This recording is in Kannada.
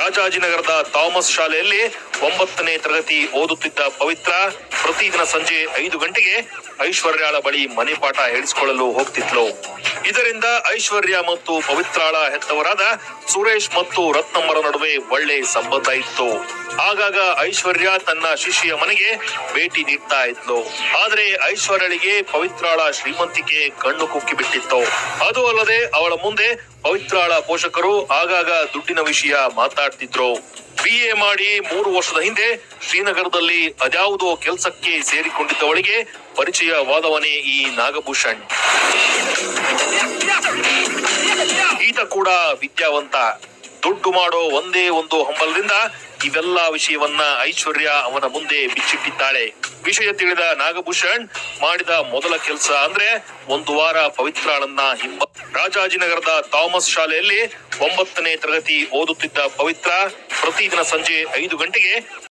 ರಾಜಾಜಿನಗರದ ಥಾಮಸ್ ಶಾಲೆಯಲ್ಲಿ 9ನೇ ತರಗತಿ ಓದುತ್ತಿದ್ದ ಪವಿತ್ರ ಪ್ರತಿದಿನ ಸಂಜೆ 5 ಗಂಟೆಗೆ ಐಶ್ವರ್ಯಾಳ ಬಳಿ ಮನೆ ಪಾಠ ಹೇಳಿಸಿಕೊಳ್ಳಲು ಹೋಗ್ತಿದ್ಲು. ಇದರಿಂದ ಐಶ್ವರ್ಯ ಮತ್ತು ಪವಿತ್ರಾಳ ಹೆತ್ತವರಾದ ಸುರೇಶ್ ಮತ್ತು ರತ್ನಮ್ಮರ ನಡುವೆ ಒಳ್ಳೆ ಸಂಬಂಧ ಇತ್ತು. ಆಗಾಗ ಐಶ್ವರ್ಯ ತನ್ನ ಶಿಷ್ಯ ಮನೆಗೆ ಭೇಟಿ ನೀಡ್ತಾ ಇದ್ಲು. ಆದ್ರೆ ಐಶ್ವರ್ಯಳಿಗೆ ಪವಿತ್ರಾಳ ಶ್ರೀಮಂತಿಕೆ ಕಣ್ಣು ಕುಕ್ಕಿ ಬಿಟ್ಟಿತ್ತು. ಅದು ಅಲ್ಲದೆ ಅವಳ ಮುಂದೆ ಪವಿತ್ರಾಳ ಪೋಷಕರು ಆಗಾಗ ದುಡ್ಡಿನ ವಿಷಯ ಮಾತಾಡ್ತಿದ್ರು. BA ಮಾಡಿ 3 ವರ್ಷದ ಹಿಂದೆ ಶ್ರೀನಗರದಲ್ಲಿ ಅದ್ಯಾವುದೋ ಕೆಲಸಕ್ಕೆ ಸೇರಿಕೊಂಡಿದ್ದವಳಿಗೆ ಪರಿಚಯವಾದವನೇ ಈ ನಾಗಭೂಷಣ್. ಈತ ಕೂಡ ವಿದ್ಯಾವಂತ. ದುಡ್ಡು ಮಾಡೋ ಒಂದೇ ಒಂದು ಹಂಬಲದಿಂದ ಇವೆಲ್ಲ ವಿಷಯವನ್ನ ಐಶ್ವರ್ಯ ಅವನ ಮುಂದೆ ಬಿಚ್ಚಿಟ್ಟಿದ್ದಾಳೆ. ವಿಷಯ ತಿಳಿದ ನಾಗಭೂಷಣ್ ಮಾಡಿದ ಮೊದಲ ಕೆಲಸ ಅಂದ್ರೆ 1 ವಾರ ಪವಿತ್ರಾಳನ್ನ ರಾಜಾಜಿನಗರದ ಥಾಮಸ್ ಶಾಲೆಯಲ್ಲಿ 9ನೇ ತರಗತಿ ಓದುತ್ತಿದ್ದ ಪವಿತ್ರ ಪ್ರತಿದಿನ ಸಂಜೆ 5 ಗಂಟೆಗೆ